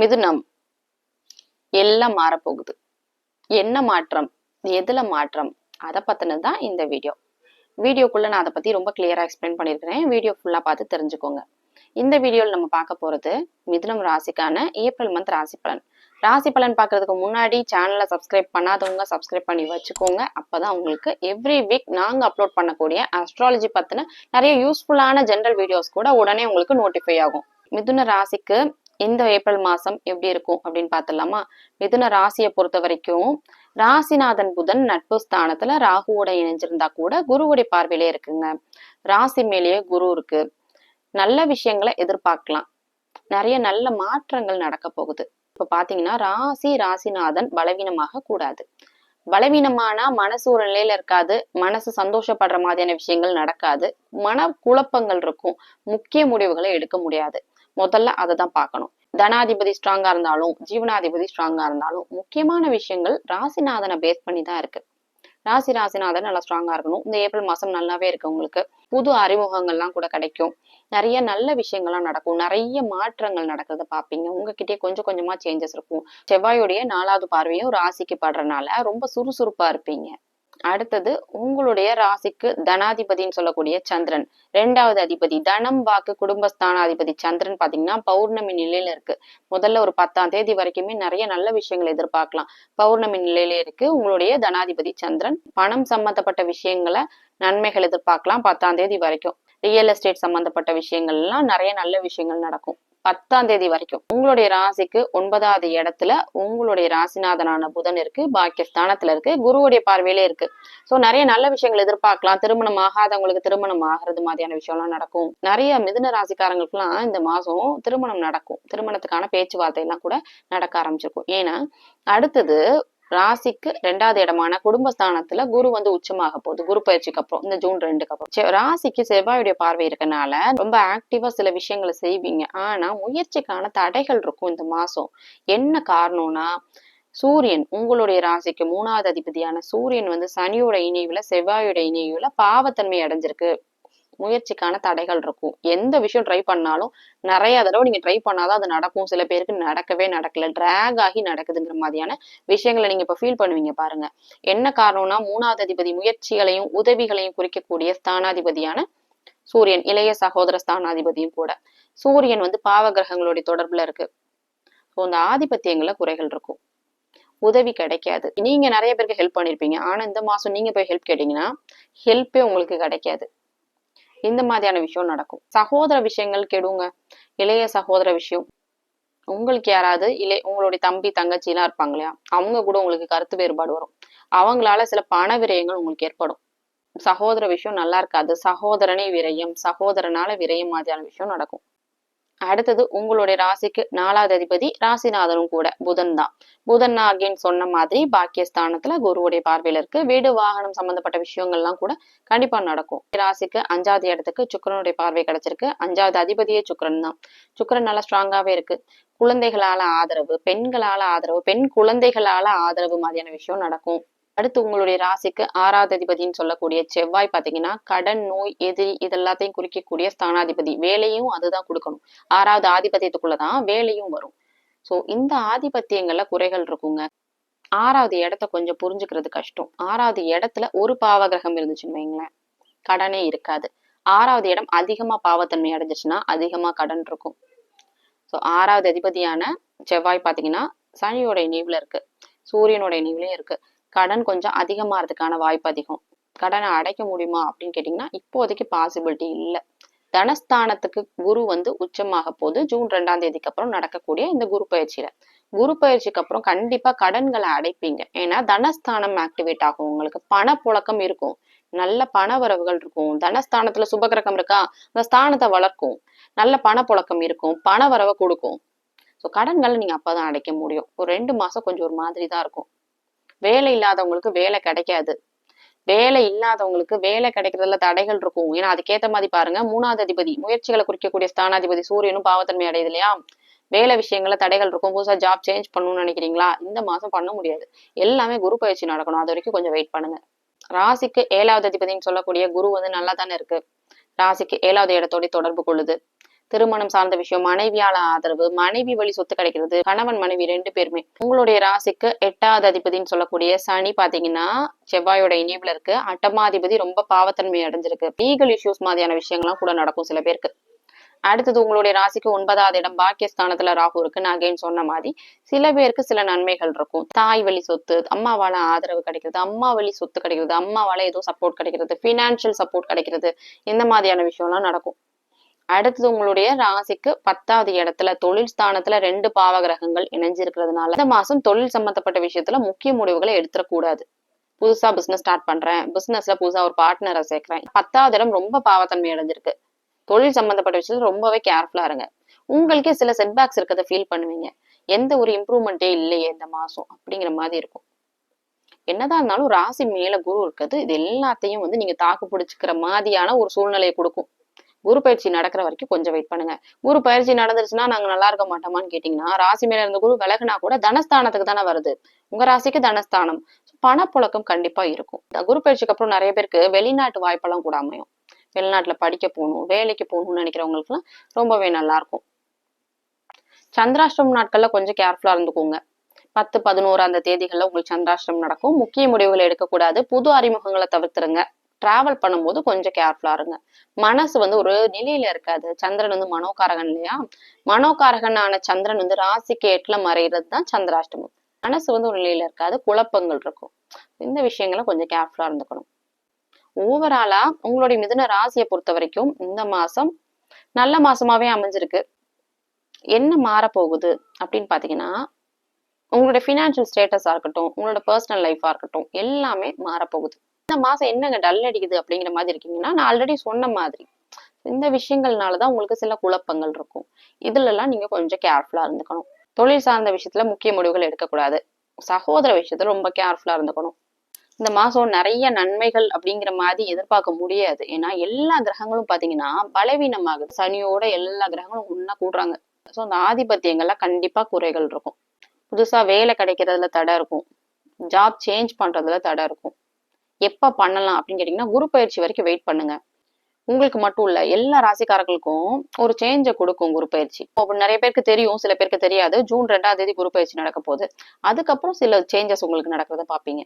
மிதுனம் எல்லாம் மாறப்போகுது. என்ன மாற்றம், எதுல மாற்றம், அதை பத்தினதுதான் இந்த வீடியோக்குள்ள நான் அதை பத்தி ரொம்ப கிளியரா எக்ஸ்பிளைன் பண்ணிருக்கிறேன். வீடியோ ஃபுல்லா பார்த்து தெரிஞ்சுக்கோங்க. இந்த வீடியோல நம்ம பார்க்க போறது மிதுனம் ராசிக்கான ஏப்ரல் மந்த் ராசி பலன். ராசி பலன் பார்க்கறதுக்கு முன்னாடி சேனலை சப்ஸ்கிரைப் பண்ணாதவங்க சப்ஸ்கிரைப் பண்ணி வச்சுக்கோங்க. அப்பதான் உங்களுக்கு எவ்ரி வீக் நாங்க அப்லோட் பண்ணக்கூடிய அஸ்ட்ராலஜி பத்தின நிறைய யூஸ்ஃபுல்லான ஜெனரல் வீடியோஸ் கூட உடனே உங்களுக்கு நோட்டிஃபை ஆகும். மிதுன ராசிக்கு இந்த ஏப்ரல் மாசம் எப்படி இருக்கும் அப்படின்னு பாத்துடலாமா? மிதுன ராசியை பொறுத்த வரைக்கும் ராசிநாதன் புதன் நட்பு ஸ்தானத்துல ராகுவோட இணைஞ்சிருந்தா கூட குருவுடைய பார்வையிலே இருக்குங்க. ராசி மேலேயே குரு இருக்கு. நல்ல விஷயங்களை எதிர்பார்க்கலாம். நிறைய நல்ல மாற்றங்கள் நடக்க போகுது. இப்ப பாத்தீங்கன்னா ராசிநாதன் பலவீனமாக கூடாது. பலவீனமானா மனசு ஒரு நிலையில இருக்காது. மனசு சந்தோஷப்படுற மாதிரியான விஷயங்கள் நடக்காது. மன குழப்பங்கள் இருக்கும். முக்கிய முடிவுகளை எடுக்க முடியாது. முதல்ல அதை தான் பார்க்கணும். தனாதிபதி ஸ்ட்ராங்கா இருந்தாலும் ஜீவனாதிபதி ஸ்ட்ராங்கா இருந்தாலும் முக்கியமான விஷயங்கள் ராசிநாதனை பேஸ் பண்ணி தான் இருக்கு. ராசிநாதன் நல்லா ஸ்ட்ராங்கா இருக்கணும். இந்த ஏப்ரல் மாசம் நல்லாவே இருக்கு. உங்களுக்கு புது அறிமுகங்கள்லாம் கூட கிடைக்கும். நிறைய நல்ல விஷயங்கள்லாம் நடக்கும். நிறைய மாற்றங்கள் நடக்கிறத பாப்பீங்க. உங்ககிட்டயே கொஞ்சம் கொஞ்சமா சேஞ்சஸ் இருக்கும். செவ்வாயுடைய 4வது பார்வையும் ராசிக்கு படுறதுனால ரொம்ப சுறுசுறுப்பா இருப்பீங்க. அடுத்தது உங்களுடைய ராசிக்கு தனாதிபதினு சொல்லக்கூடிய சந்திரன் 2வது அதிபதி, தனம் வாக்கு குடும்பஸ்தானாதிபதி சந்திரன் பாத்தீங்கன்னா பௌர்ணமி நிலையில இருக்கு. முதல்ல ஒரு 10ஆம் தேதி வரைக்குமே நிறைய நல்ல விஷயங்களை எதிர்பார்க்கலாம். பௌர்ணமி நிலையில இருக்கு உங்களுடைய தனாதிபதி சந்திரன். பணம் சம்பந்தப்பட்ட விஷயங்களை நன்மைகள் எதிர்பார்க்கலாம் 10ஆம் தேதி வரைக்கும். ரியல் எஸ்டேட் சம்பந்தப்பட்ட விஷயங்கள் எல்லாம் நிறைய நல்ல விஷயங்கள் நடக்கும் 10ஆம் தேதி வரைக்கும். உங்களுடைய ராசிக்கு 9வது இடத்துல உங்களுடைய ராசிநாதனான புதன் இருக்கு. பாக்கியஸ்தானத்துல இருக்கு. குருவுடைய பார்வையிலே இருக்கு. சோ நிறைய நல்ல விஷயங்கள் எதிர்பார்க்கலாம். திருமணம் ஆகாதவங்களுக்கு திருமணம் ஆகிறது மாதிரியான விஷயம் எல்லாம் நடக்கும். நிறைய மிதுன ராசிக்காரங்களுக்கு எல்லாம் இந்த மாசம் திருமணம் நடக்கும். திருமணத்துக்கான பேச்சுவார்த்தை எல்லாம் கூட நடக்க ஆரம்பிச்சிருக்கும். ஏன்னா அடுத்தது ராசிக்கு 2வது இடமான குடும்பஸ்தானத்துல குரு உச்சமாக போகுது. குரு பயிற்சிக்கு அப்புறம் இந்த ஜூன் 2க்கு அப்புறம் ராசிக்கு செவ்வாயுடைய பார்வை இருக்கனால ரொம்ப ஆக்டிவா சில விஷயங்களை செய்வீங்க. ஆனா முயற்சிக்கான தடைகள் இருக்கும் இந்த மாசம். என்ன காரணம்னா சூரியன் உங்களுடைய ராசிக்கு 3வது அதிபதியான சூரியன் சனியோட இணைவுல செவ்வாயோட இணைவுல பாவத்தன்மை அடைஞ்சிருக்கு. முயற்சிக்கான தடைகள் இருக்கும். எந்த விஷயம் ட்ரை பண்ணாலும் நிறைய தடவை நீங்க ட்ரை பண்ணாதான் அது நடக்கும். சில பேருக்கு நடக்கவே நடக்கல, டிராக் ஆகி நடக்குதுங்கிற மாதிரியான விஷயங்களை நீங்க இப்ப ஃபீல் பண்ணுவீங்க பாருங்க. என்ன காரணம்னா 3வது அதிபதி முயற்சிகளையும் உதவிகளையும் குறிக்கக்கூடிய ஸ்தானாதிபதியான சூரியன், இளைய சகோதர ஸ்தானாதிபதியும் கூட. சூரியன் பாவ கிரகங்களுடைய தொடர்புல இருக்கு. இந்த ஆதிபத்தியங்கள குறைகள் இருக்கும். உதவி கிடைக்காது. நீங்க நிறைய பேருக்கு ஹெல்ப் பண்ணிருப்பீங்க. ஆனா இந்த மாசம் நீங்க போய் ஹெல்ப் கேட்டீங்கன்னா ஹெல்ப்பே உங்களுக்கு கிடைக்காது. இந்த மாதிரியான விஷயம் நடக்கும். சகோதர விஷயங்கள் கெடுங்க. இளைய சகோதர விஷயம், உங்களுக்கு யாராவது உங்களுடைய தம்பி தங்கச்சி எல்லாம் இருப்பாங்க இல்லையா, அவங்க கூட உங்களுக்கு கருத்து வேறுபாடு வரும். அவங்களால சில பண விரயங்கள் உங்களுக்கு ஏற்படும். சகோதர விஷயம் நல்லா இருக்காது. சகோதரனே விரயம், சகோதரனால விரயம் மாதிரியான விஷயம் நடக்கும். அடுத்தது உங்களுடைய ராசிக்கு 4வது அதிபதி ராசிநாதனும் கூட புதன் தான். புதன் அகைன் சொன்ன மாதிரி பாக்கியஸ்தானத்துல குருவுடைய பார்வையில இருக்கு. வீடு வாகனம் சம்பந்தப்பட்ட விஷயங்கள்லாம் கூட கண்டிப்பா நடக்கும். ராசிக்கு 5வது இடத்துக்கு சுக்கிரனுடைய பார்வை கிடைச்சிருக்கு. 5வது அதிபதியே சுக்கிரன் தான். சுக்கிரன் நல்லா ஸ்ட்ராங்காவே இருக்கு. குழந்தைகளால ஆதரவு, பெண்களால ஆதரவு, பெண் குழந்தைகளால ஆதரவு மாதிரியான விஷயம் நடக்கும். அடுத்து உங்களுடைய ராசிக்கு 6வது அதிபதினு சொல்லக்கூடிய செவ்வாய் பாத்தீங்கன்னா கடன், நோய், எதிரி இதெல்லாத்தையும் குறிக்கக்கூடிய ஸ்தானாதிபதி. வேலையும் அதுதான் கொடுக்கணும். 6வது ஆதிபத்தியத்துக்குள்ளதான் வேலையும் வரும். சோ இந்த ஆதிபத்தியங்கள்ல குறைகள் இருக்குங்க. 6வது இடத்த கொஞ்சம் புரிஞ்சுக்கிறது கஷ்டம். 6வது இடத்துல ஒரு பாவ கிரகம் இருந்துச்சுன்னு வைங்களேன், கடனே இருக்காது. 6வது இடம் அதிகமா பாவத்தன்மை அடைஞ்சிச்சுன்னா அதிகமா கடன் இருக்கும். சோ 6வது அதிபதியான செவ்வாய் பாத்தீங்கன்னா சனியோட இணைவுல இருக்கு. சூரியனோட இணைவுலயும் இருக்கு. கடன் கொஞ்சம் அதிகமாறதுக்கான வாய்ப்பு அதிகம். கடனை அடைக்க முடியுமா அப்படின்னு கேட்டீங்கன்னா இப்போதைக்கு பாசிபிலிட்டி இல்லை. தனஸ்தானத்துக்கு குரு உச்சமாக போது ஜூன் 2ஆம் தேதிக்கு அப்புறம் நடக்கக்கூடிய இந்த குரு பயிற்சிக்கு அப்புறம் கண்டிப்பா கடன்களை அடைப்பீங்க. ஏன்னா தனஸ்தானம் ஆக்டிவேட் ஆகும். உங்களுக்கு பணப்புழக்கம் இருக்கும். நல்ல பண வரவுகள் இருக்கும். தனஸ்தானத்துல சுபகிரகம் இருக்கா, அந்த ஸ்தானத்தை வளர்க்கும். நல்ல பணப்புழக்கம் இருக்கும். பண வரவை கொடுக்கும். ஸோ கடன்களை நீங்க அப்பதான் அடைக்க முடியும். ஒரு 2 மாசம் கொஞ்சம் ஒரு மாதிரி தான் இருக்கும். வேலை இல்லாதவங்களுக்கு வேலை கிடைக்காது. வேலை இல்லாதவங்களுக்கு வேலை கிடைக்கிறதுல தடைகள் இருக்கும். ஏன்னா அதுக்கேத்த மாதிரி பாருங்க, 3வது அதிபதி முயற்சிகளை குறிக்கக்கூடிய ஸ்தானாதிபதி சூரியனும் பாவத்தன்மை அடையுது இல்லையா, வேலை விஷயங்கள்ல தடைகள் இருக்கும். புதுசா ஜாப் சேஞ்ச் பண்ணணும்னு நினைக்கிறீங்களா, இந்த மாசம் பண்ண முடியாது. எல்லாமே குரு பயிற்சி நடக்கணும். அது வரைக்கும் கொஞ்சம் வெயிட் பண்ணுங்க. ராசிக்கு 7வது அதிபதினு சொல்லக்கூடிய குரு நல்லா தானே இருக்கு. ராசிக்கு 7வது இடத்தோட தொடர்பு கொள்ளுது. திருமணம் சார்ந்த விஷயம், மனைவியால ஆதரவு, மனைவி வழி சொத்து கிடைக்கிறது, கணவன் மனைவி 2 பேருமே. உங்களுடைய ராசிக்கு 8வது அதிபதினு சொல்லக்கூடிய சனி பாத்தீங்கன்னா செவ்வாயோட இணைவுல இருக்கு. 8மாதிபதி ரொம்ப பாவத்தன்மை அடைஞ்சிருக்கு. லீகல் இஷ்யூஸ் மாதிரியான விஷயங்கள்லாம் கூட நடக்கும் சில பேருக்கு. அடுத்தது உங்களுடைய ராசிக்கு 9வது இடம் பாக்கியஸ்தானத்துல ராகு இருக்கு. நான் அகைன் சொன்ன மாதிரி சில பேருக்கு சில நன்மைகள் இருக்கும். தாய் வழி சொத்து, அம்மாவால ஆதரவு கிடைக்கிறது, அம்மா வழி சொத்து கிடைக்கிறது, அம்மாவால ஏதோ சப்போர்ட் கிடைக்கிறது, பினான்சியல் சப்போர்ட் கிடைக்கிறது, இந்த மாதிரியான விஷயம்லாம் நடக்கும். அடுத்தது உங்களுடைய ராசிக்கு 10வது இடத்துல தொழில் ஸ்தானத்துல 2 பாவகிரகங்கள் இணைஞ்சிருக்கிறதுனால இந்த மாசம் தொழில் சம்பந்தப்பட்ட விஷயத்துல முக்கிய முடிவுகளை எடுத்துடக்கூடாது. புதுசா பிசினஸ் ஸ்டார்ட் பண்றேன், பிசினஸ்ல புதுசா ஒரு பார்ட்னரை சேர்க்கிறேன். 10வது இடம் ரொம்ப பாவத்தன்மை அடைஞ்சிருக்கு. தொழில் சம்பந்தப்பட்ட விஷயத்துல ரொம்பவே கேர்ஃபுல்லா இருங்க. உங்களுக்கே சில செட்பேக்ஸ் இருக்கிறத ஃபீல் பண்ணுவீங்க. எந்த ஒரு இம்ப்ரூவ்மெண்ட்டே இல்லையே இந்த மாசம் அப்படிங்கிற மாதிரி இருக்கும். என்னதான் இருந்தாலும் ராசி மேல குரு இருக்கிறது இது எல்லாத்தையும் நீங்க தாக்கு பிடிச்சுக்கிற மாதிரியான ஒரு சூழ்நிலையை கொடுக்கும். குரு பயிற்சி நடக்கிற வரைக்கும் கொஞ்சம் வெயிட் பண்ணுங்க. குரு பயிற்சி நடந்துருச்சுன்னா நாங்க நல்லா இருக்க மாட்டோமான்னு கேட்டீங்கன்னா, ராசி மேல இருந்த குரு விலகுனா கூட தனஸ்தானத்துக்கு தானே வருது. உங்க ராசிக்கு தனஸ்தானம். பணப்புழக்கம் கண்டிப்பா இருக்கும். குரு பயிற்சிக்கு அப்புறம் நிறைய பேருக்கு வெளிநாட்டு வாய்ப்பெல்லாம் கூட அமையும். வெளிநாட்டுல படிக்க போகணும், வேலைக்கு போகணும்னு நினைக்கிறவங்களுக்கு எல்லாம் ரொம்பவே நல்லா இருக்கும். சந்திராஷ்டமம் நாட்கள்ல கொஞ்சம் கேர்ஃபுல்லா இருந்துக்கோங்க. 10, 11 அந்த தேதிகள்ல உங்களுக்கு சந்திராஷ்டமம் நடக்கும். முக்கிய முடிவுகளை எடுக்கக்கூடாது. புது அறிமுகங்களை தவிர்த்துருங்க. டிராவல் பண்ணும்போது கொஞ்சம் கேர்ஃபுல்லா இருங்க. மனசு ஒரு நிலையில இருக்காது. சந்திரன் மனோகாரகன் இல்லையா? மனோகாரகனான சந்திரன் ராசிக்கு 8ல மறைகிறது தான் சந்திராஷ்டமம். மனசு ஒரு நிலையில இருக்காது. குழப்பங்கள் இருக்கும். இந்த விஷயங்களை கொஞ்சம் கேர்ஃபுல்லா இருந்துக்கணும். ஓவராலா உங்களுடைய மிதுன ராசியை பொறுத்த வரைக்கும் இந்த மாசம் நல்ல மாசமாவே அமைஞ்சிருக்கு. என்ன மாறப்போகுது அப்படின்னு பாத்தீங்கன்னா, உங்களுடைய பினான்சியல் ஸ்டேட்டஸா இருக்கட்டும், உங்களோட பர்சனல் லைஃபா இருக்கட்டும், எல்லாமே மாறப்போகுது. இந்த மாசம் என்னங்க டல் அடிக்குது அப்படிங்கிற மாதிரி இருக்கீங்கன்னா, நான் ஆல்ரெடி சொன்ன மாதிரி இந்த விஷயங்கள்னாலதான் உங்களுக்கு சில குழப்பங்கள் இருக்கும். இதுல எல்லாம் நீங்க கொஞ்சம் கேர்ஃபுல்லா இருந்துக்கணும். தொழில் சார்ந்த விஷயத்துல முக்கிய முடிவுகள் எடுக்கக்கூடாது. சகோதர விஷயத்துல ரொம்ப கேர்ஃபுல்லா இருந்துக்கணும். இந்த மாசம் நிறைய நன்மைகள் அப்படிங்கிற மாதிரி எதிர்பார்க்க முடியாது. ஏன்னா எல்லா கிரகங்களும் பாத்தீங்கன்னா பலவீனமாகுது. சனியோட எல்லா கிரகங்களும் ஒன்னா கூடுறாங்க. ஸோ அந்த ஆதிபத்தியங்கள்ல கண்டிப்பா குறைகள் இருக்கும். புதுசா வேலை கிடைக்கிறதுல தடை இருக்கும். ஜாப் சேஞ்ச் பண்றதுல தடை இருக்கும். எப்ப பண்ணலாம் அப்படின்னு கேட்டீங்கன்னா, குரு பயிற்சி வரைக்கும் வெயிட் பண்ணுங்க. உங்களுக்கு மட்டும் இல்ல, எல்லா ராசிக்காரர்களுக்கும் ஒரு சேஞ்ச கொடுக்கும் குரு பயிற்சி. நிறைய பேருக்கு தெரியும், சில பேருக்கு தெரியாது. ஜூன் 2ஆம் தேதி குரு பயிற்சி நடக்க போகுது. அதுக்கப்புறம் சில சேஞ்சஸ் உங்களுக்கு நடக்கிறத பாப்பீங்க.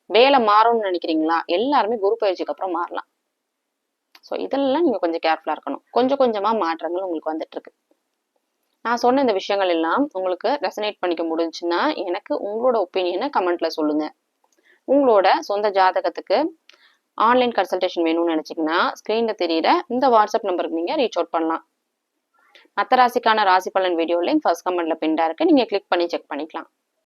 வேலை மாறும்னு நினைக்கிறீங்களா? எல்லாருமே குரு பயிற்சிக்கு அப்புறம் மாறலாம். ஸோ இதெல்லாம் நீங்க கொஞ்சம் கேர்ஃபுல்லா இருக்கணும். கொஞ்சம் கொஞ்சமா மாற்றங்கள் உங்களுக்கு வந்துட்டு இருக்கு. நான் சொன்ன இந்த விஷயங்கள் எல்லாம் உங்களுக்கு ரெசனேட் பண்ணிக்க முடிஞ்சுன்னா எனக்கு உங்களோட ஒப்பீனியனை கமெண்ட்ல சொல்லுங்க. உங்களோட சொந்த ஜாதகத்துக்கு ஆன்லைன் கன்சல்டேஷன் வேணும்னு நினைச்சீங்கன்னா ஸ்கிரீன்ல தெரியுற இந்த வாட்ஸ்அப் நம்பருக்கு நீங்க ரீச் அவுட் பண்ணலாம். மற்ற ராசிக்கான ராசி பலன் வீடியோ லிங்க் ஃபர்ஸ்ட் கமெண்ட்ல பின்டா இருக்கு. நீங்க கிளிக் பண்ணி செக் பண்ணிக்கலாம்.